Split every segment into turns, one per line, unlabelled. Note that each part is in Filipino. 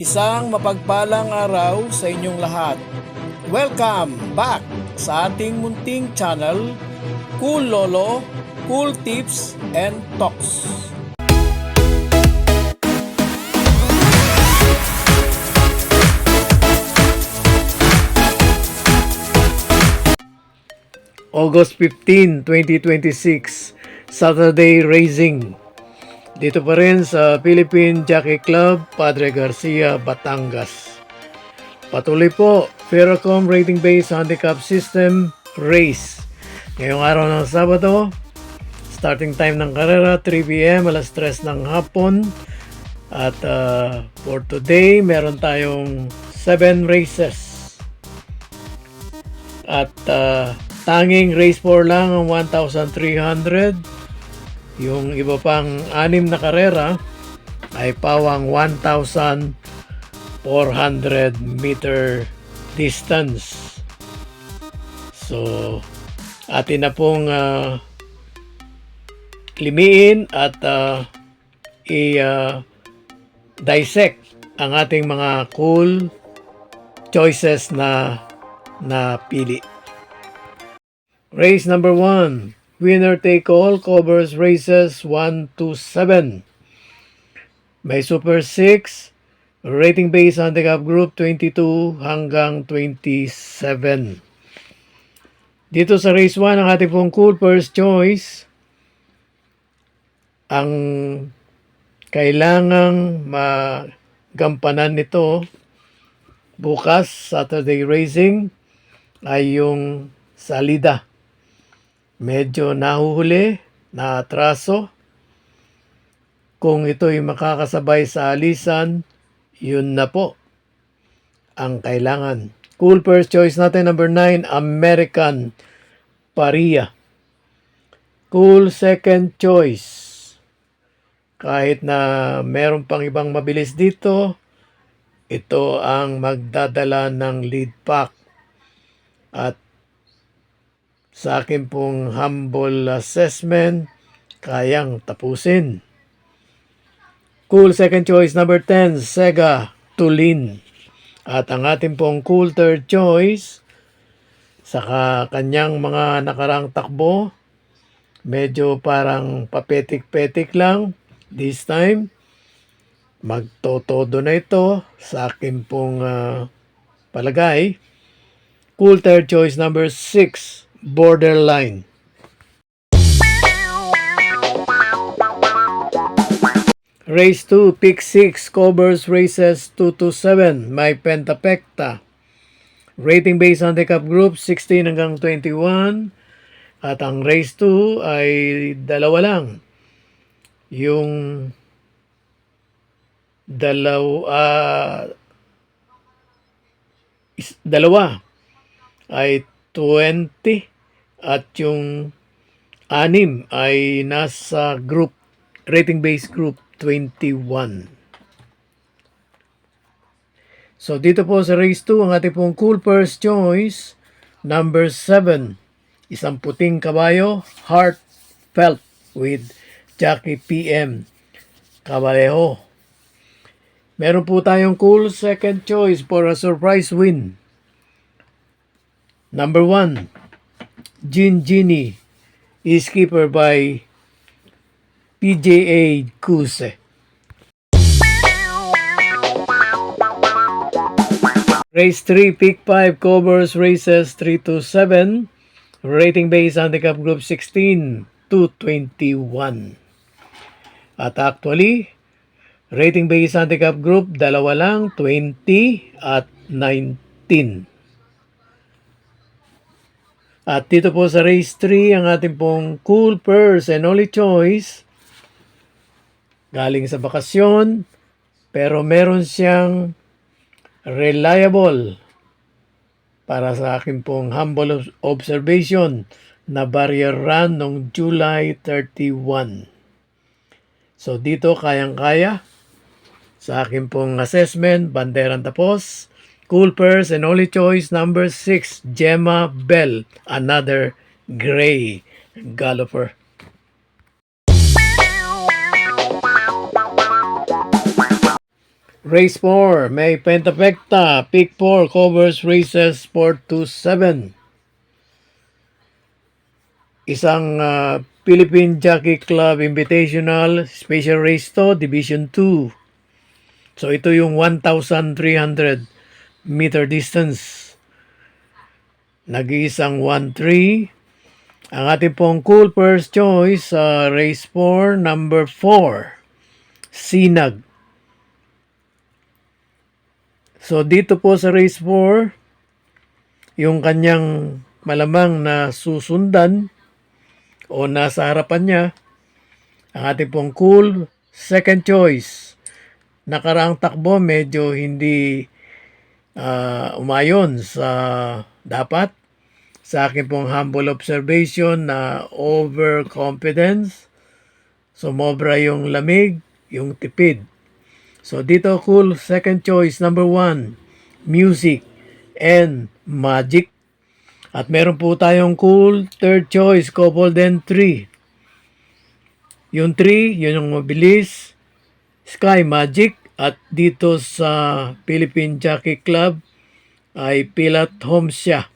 Isang mapagpalang araw sa inyong lahat. Welcome back sa ating munting channel, Cool Lolo, Cool Tips and Talks. August 15, 2026, Saturday Racing. Dito pa rin sa Philippine Jockey Club, Padre Garcia, Batangas. Patuloy po, Ferrocom Rating Based Handicap System Race. Ngayong araw ng Sabado, starting time ng karera 3 p.m. alas 3 ng hapon. At for today, meron tayong 7 races. At tanging race 4 lang ang 1,300. Yung iba pang 6 na karera ay pawang 1,400 meter distance. So, atin na pong limiin at i-dissect ang ating mga cool choices na pili. Race number 1. Winner take all covers races 1 to 7. May Super 6, rating based handicap group 22 hanggang 27. Dito sa race 1, ang ating pong cool first choice, ang kailangang magampanan nito bukas, Saturday Racing, ay yung salida. Medyo nahuhuli, naatraso. Kung ito'y makakasabay sa alisan, yun na po ang kailangan. Cool first choice natin, number 9, American Paria. Cool second choice. Kahit na meron pang ibang mabilis dito, ito ang magdadala ng lead pack. At sa akin pong humble assessment, kayang tapusin. Cool second choice, number 10, Sega Tulin. At ang ating pong cool third choice, sa kanyang mga nakarang takbo, medyo parang papetik-petik lang. This time, magtotodo na ito sa akin pong palagay. Cool third choice, number 6, Borderline. Race 2, pick 6, covers races 2 to 7. May Pentapecta. Rating based handicap group 16 hanggang 21. At ang race 2 ay dalawa lang. Yung dalawa ay 20 at yung 6 ay nasa group, rating based group 21. So dito po sa race 2, ang ating pong cool first choice, number 7, isang puting kabayo, Heartfelt with Jackie PM Cabalejo. Meron po tayong cool second choice for a surprise win. Number 1, Genie is keeper by PJA Kuse. Race 3, pick 5, covers races 3 to 7. Rating based handicap group 16 to 21. At actually, rating based handicap group, dalawa lang, 20 at 19. At dito po sa race 3, ang ating pong cool first and only choice, galing sa bakasyon, pero meron siyang reliable, para sa akin pong humble observation, na barrier run noong July 31. So dito kayang-kaya, sa akin pong assessment, banderang tapos. Cool first and only choice, number 6, Gemma Bell, another gray galloper. Race 4, may Pentapecta, Pick 4 covers races 4 to 7. Isang Philippine Jockey Club Invitational Special Race to, Division 2. So ito yung 1,300 meter distance. Nag-iisang 1-3. Ang ating pong cool first choice sa race 4, number 4, Sinag. So dito po sa race 4, yung kanyang malamang na susundan o nasa harapan niya, ang ating pong cool second choice. Nakaraang takbo medyo hindi umayon sa dapat. Sa akin pong humble observation na overconfidence, sumobra yung lamig, yung tipid. So dito cool second choice number 1, Music and Magic. At meron po tayong cool third choice, Couple then 3. Yung 3, yun yung mabilis, Sky Magic. At dito sa Philippine Jockey Club ay Pilat Home siya.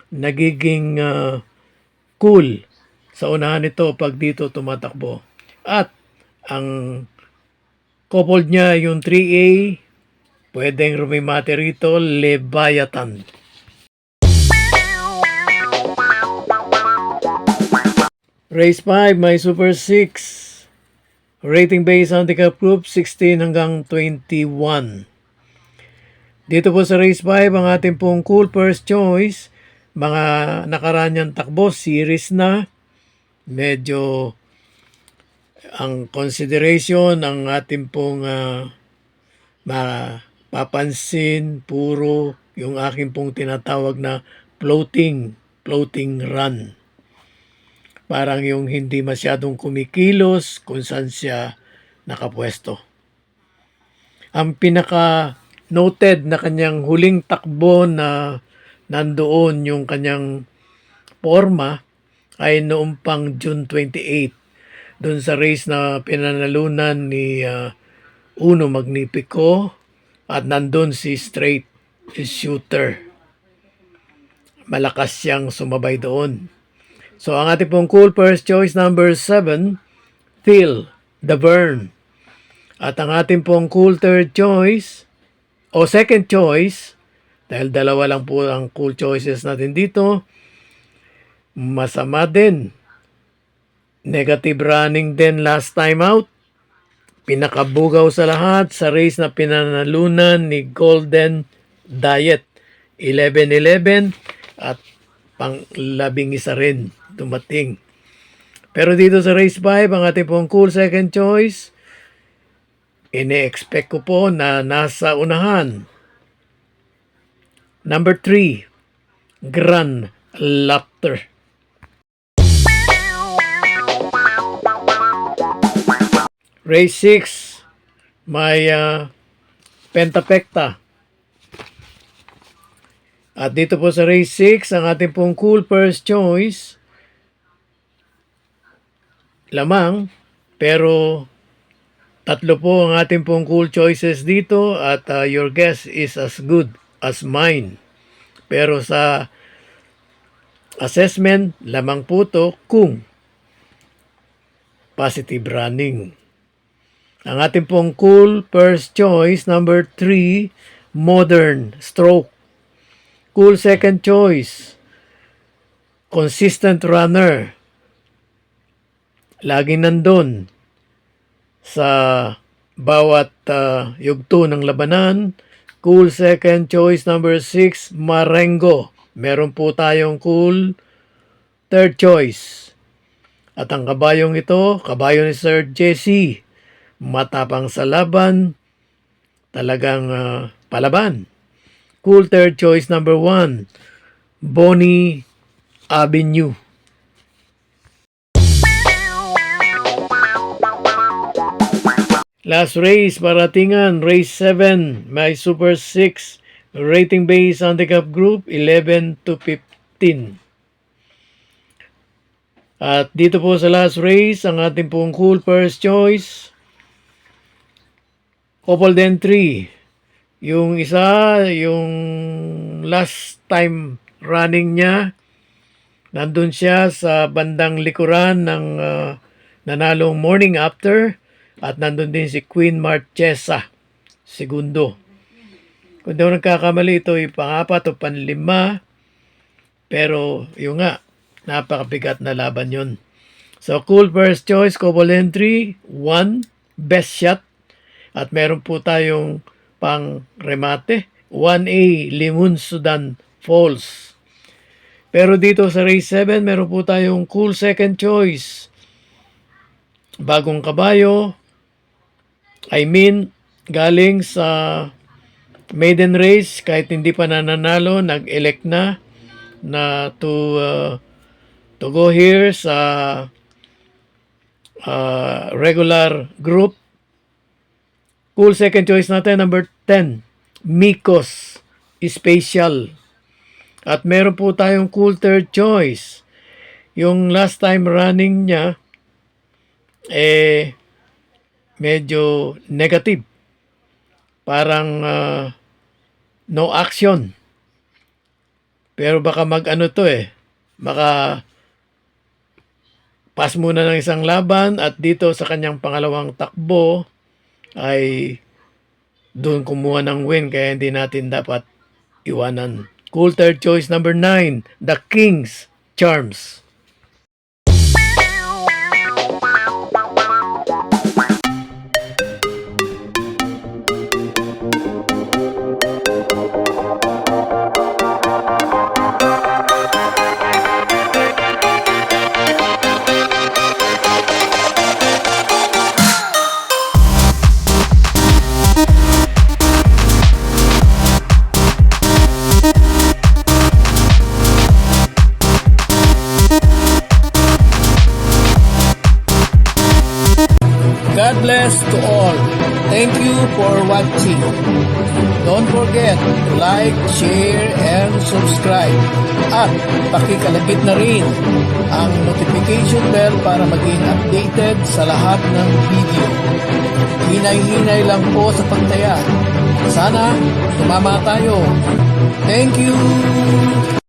Nagiging cool sa unahan nito pag dito tumatakbo. At ang coupled niya yung 3A, pwedeng rumimate rito, Leviathan. Race 5, may Super 6. Rating based handicap group 16 hanggang 21. Dito po sa race 5, ang ating pong cool first choice, mga nakaranyang takbo, series na, medyo ang consideration, ang ating pong mapapansin, puro yung aking pong tinatawag na floating run. Parang yung hindi masyadong kumikilos kung saan siya nakapwesto. Ang pinaka noted na kanyang huling takbo na nandoon yung kanyang forma ay noong pang June 28 doon sa race na pinanalunan ni Uno Magnifico at nandun si Straight Shooter. Malakas siyang sumabay doon. So ang ating pong cool first choice number 7, Feel the Burn. At ang ating pong cool third choice o second choice, dahil dalawa lang po ang cool choices natin dito, masama din. Negative running din last time out. Pinakabugaw sa lahat sa race na pinanalunan ni Golden Diet. 11-11 at pang-labing isa rin dumating. Pero dito sa race 5, ang ating pong cool second choice, ine-expect ko po na nasa unahan. Number 3, Grand Laughter. Race 6, may Pentapecta. At dito po sa race 6, ang ating pong cool first choice, lamang, pero tatlo po ang ating pong cool choices dito at your guess is as good as mine. Pero sa assessment, lamang po to kung positive running. Ang ating pong cool first choice, number 3, Modern Stroke. Cool second choice, Consistent Runner. Laging nandun sa bawat yugto ng labanan. Cool second choice, number 6, Marengo. Meron po tayong cool third choice. At ang kabayong ito, kabayo ni Sir Jesse, matapang sa laban, talagang palaban. Cool third choice number 1, Bonnie Avenue. Last race, paratingan, race 7, may Super 6, rating base handicap group 11 to 15. At dito po sa last race, ang ating pong cool first choice, coupled entry. Yung isa, yung last time running niya, nandun siya sa bandang likuran ng nanalong Morning After at nandun din si Queen Marchesa, segundo. Kung daw nagkakamali, ito yung pang-apat o panlima, pero yung nga, napakabigat na laban yun. So, cool first choice, couple entry, 1, best shot. At meron po tayong pang remate, 1A, Limon Sudan Falls. Pero dito sa race 7, meron po tayong cool second choice. Bagong kabayo, galing sa maiden race, kahit hindi pa nananalo, nag-elect na to go here sa regular group. Cool second choice natin, number 10, Mikos Special. At meron po tayong cool third choice. Yung last time running niya, medyo negative. Parang no action. Pero baka baka pass muna ng isang laban at dito sa kanyang pangalawang takbo ay doon kumuha ng win, kaya hindi natin dapat iwanan. Cool third choice number 9, The King's Charms. God bless to all. Thank you for watching. Don't forget to like, share, and subscribe. At pakikalagit na rin ang notification bell para maging updated sa lahat ng video. Hinay-hinay lang po sa pagtaya. Sana tumama tayo. Thank you!